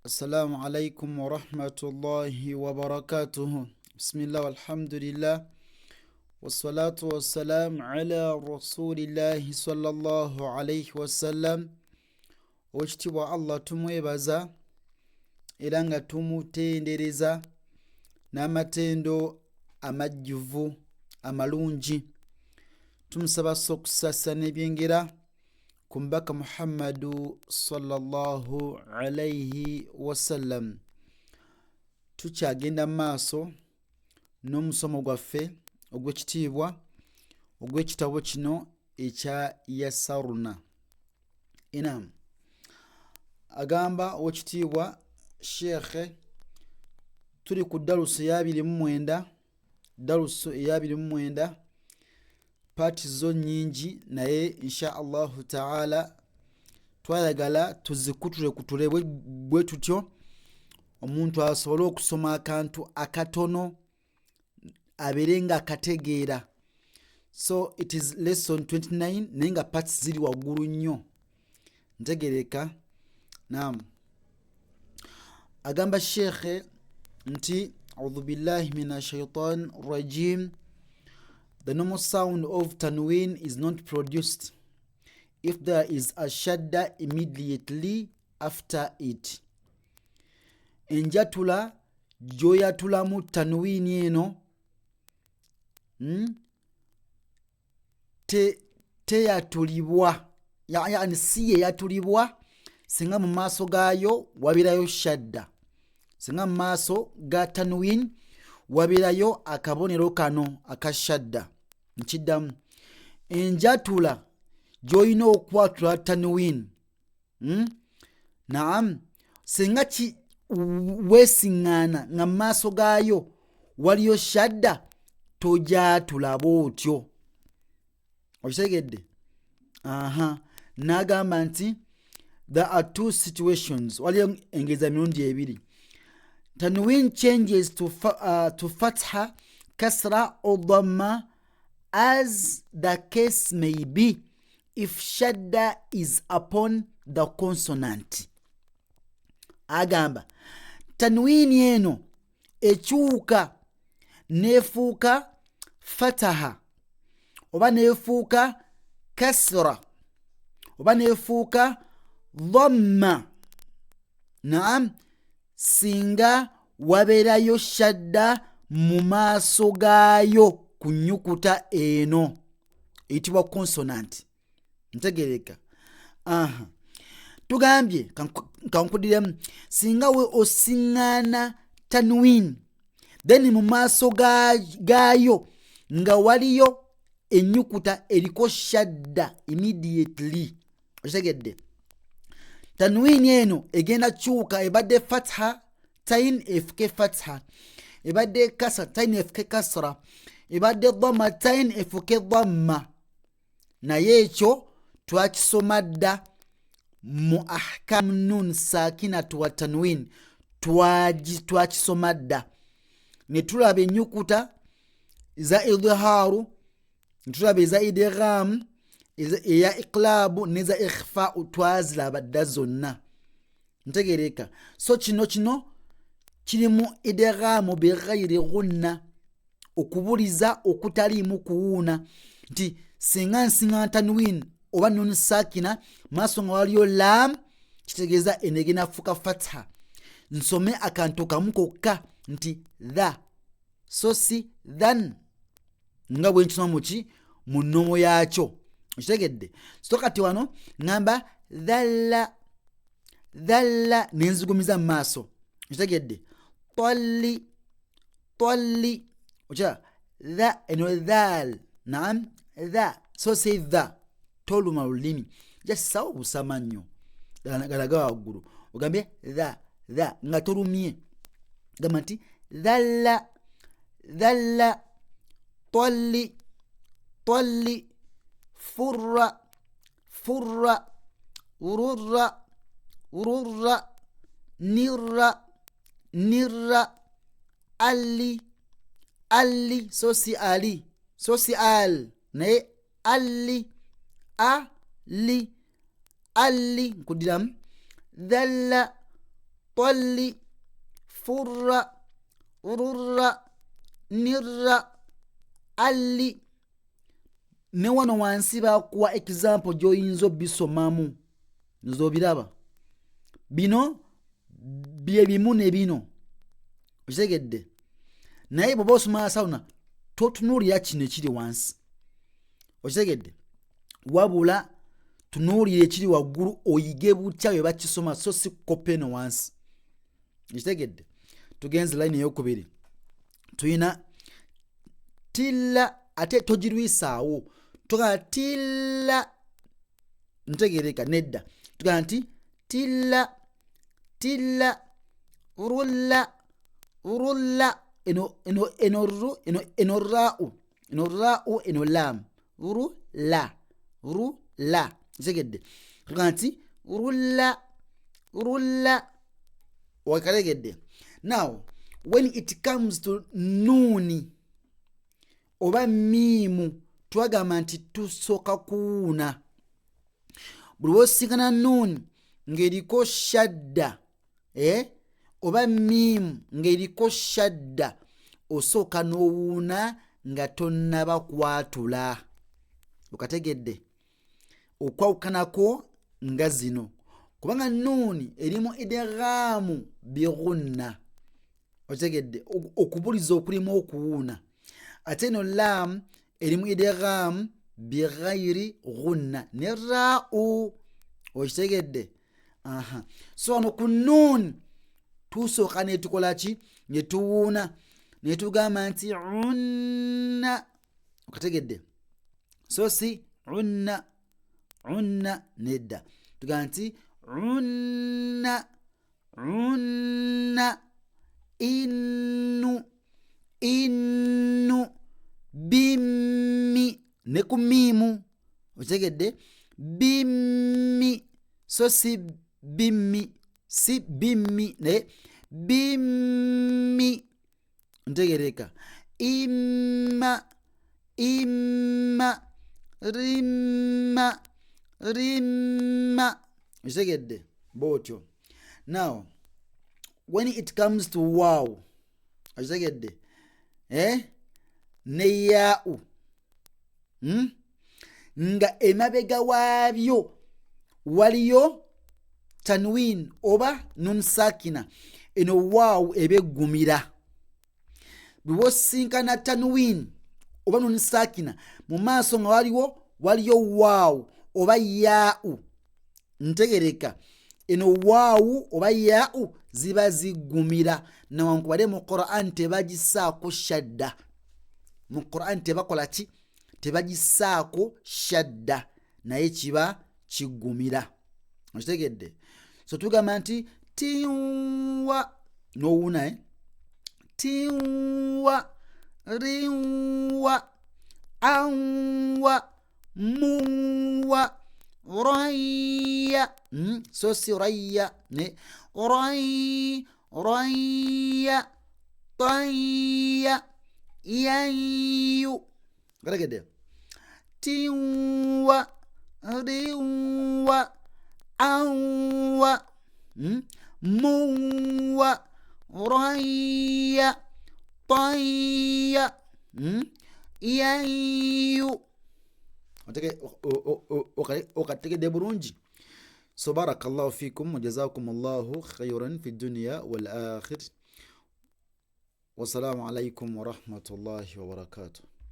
السلام عليكم ورحمة الله وبركاته. بسم الله والحمد لله والصلاة والسلام على رسول الله صلى الله عليه وسلم. Oweekitiibwa Allah tumwebaza era nga tumutendereza n'amatendo amajjuvu amalungi. Tumusaba okussa n'ebyengera ku mubaka Muhammadu sallallahu alayhi wasallam. Tukyagenda mu maaso n'omusomo gwaffe ogw'ekitiibwa ogw'ekitabo kino ekya Yasaruna. Inam agamba ow'ekitiibwa Sheikh, tuli ku dalusu eya 29 paati zo nnyingi naye insha Allahu taala twayagala tuzikutule bwe tutyo omuntu asobole okusoma akantu akatono abeere nga akategeera. So it is lesson 29 naye nga parts ziri waggulu nnyo ntegereka. Naam, agamba Sheikh nti a'udhu billahi minash shaitan rajim. The normal sound of tanween is not produced if there is a shadda immediately after it. Enjatula joyatulamu tanwini eno teyatulibwa, yani si yatulibwa singa mu maaso gaayo wabirayo shadda. Singa mu maaso ga tanwin wabirayo akabonero kano akashadda. Nkiddamu, enjatula gy'olina okwatula tanwin, naam, singa weesiŋŋaana nga mu maaso gaayo waliyo shadda tojatula bw'otyo. Okitegedde? N'agamba nti there are two situations, waliyo engeza mirundi ebiri. Tanwin changes to fatha, kasra or dhamma as the case may be if shadda is upon the consonant. Agamba tanwini eno ekyuka nefuuka fataha oba nefuuka kasra oba nefuuka dhamma, naam, singa wabeerayo shadda mu maaso gaayo ku nnyukuta eno eyitibwa consonant. Ntegereka? Tugambye kankudiremu, singa we osiŋŋaana tanwin then mu maaso gaayo nga waliyo ennyukuta eriko shadda immediately. Okitegedde? Tanwini eno egenda kyuka, ebadde fatha tayin efuke fatha, ebadde kasra tayin efuke kasra, ebadde dhamma tayin efuke dhamma. Naye ekyo twakisoma dda mu ahkamu nun sakinatu wa tanwin, twakisoma dda ne tulaba ennyukuta za idhaaru, ne tulaba eza idgham, eya iqlaabu neza ikhfa, twazilaba dda zonna. Ntegereka? So kino kirimu idghaamu bighayri ghunna, okubuliza okutaliimu kuwuuna, nti singa nsiŋŋaana tanwin oba nun sakina maaso nga waliyo lam, kitegeeza enegena fuka fatha, nsome akantu kamu kokka nti dha, so si dhan nga bwe nkisoma mu nnomo yaakyo. Okitegedde? So kati wano ngamba dhalla nenzigumiza mu maaso. Okitegedde? Talli okya dha eno dhal, naam, dha, so si dha, toluma lulimi, jasawo obusama nnyo galaga waggulu ogambye dha nga tolumye. Gamba nti dhalla, talli, furra, ururra, nirra, alli, so si ali, so si al, naye alli, nkudiramu, dhalla, طل فر رر نر ali ne wano wansi bakuwa example gy'oyinza obisomamu nzobiraba bino bye bimu ne bino okitegedde naye bw'oba osoma asawuna totunuulira kino ekiri wansi okitegedde wabula tunuulira ekiri waggulu oyige butya bwe bakisoma so si kope eno wansi okitegedde tugenze line ey'okubiri tuyina tilla ate togirwisaawo togaa tilla ntegereka nedda tugaa nti tilla tilla rulla rulla eno raa'u eno lam rulla ntegedde tugaa nti rulla wakategedde. Now when it comes to nuni oba miimu twagamba nti tusooka kuwuuna buli wosinkana nuuni ng'eriko shadda oba miimu ng'eriko shadda osooka n'owuuna nga tonnaba kwatula okategedde okwawukanako nga zino kubanga nuuni erimu idghaamu bighunna otegedde okubuliza okulimu okuwuuna ate no lam erimu idgham bighayri ghunna ne ra'u okitegedde so wano ku nun tusooka ne tukola ki ne tuwuuna ne tugamba nti unna okategedde so si unna nedda tugamba nti unna innu bimmi ne ku miimu okitegedde bimmi so si bimmi naye bimmi ntegereka imma rimma okitegedde bwotyo. Now when it comes to wow okitegedde ne yaa'u nga emabega waabyo waliyo tanwin oba nun sakina eno waawu eba eggumira bwe wosinkana tanwin oba nun sakina mu maaso nga waliyo waawu oba yaa'u ntegereka eno waawu oba yaa'u ziba ziggumira newankubadde mu Qur'an tebagisaako shadda mu Qur'an tebakola ki tebagisaako shadda naye kiba kiggumira okitegedde so tugamba nti tiwa n'owuuna tiwa riwa anwa muwa raya so si raya ne raya taya yayu garagade tiwa riwa anwa muwa raya taya yayu okategedde bulungi. So barakallahu fikum wa jazakumullahu khayran fi dunya wal akhir. Wassalamu alaikum wa rahmatullahi wa barakatuh.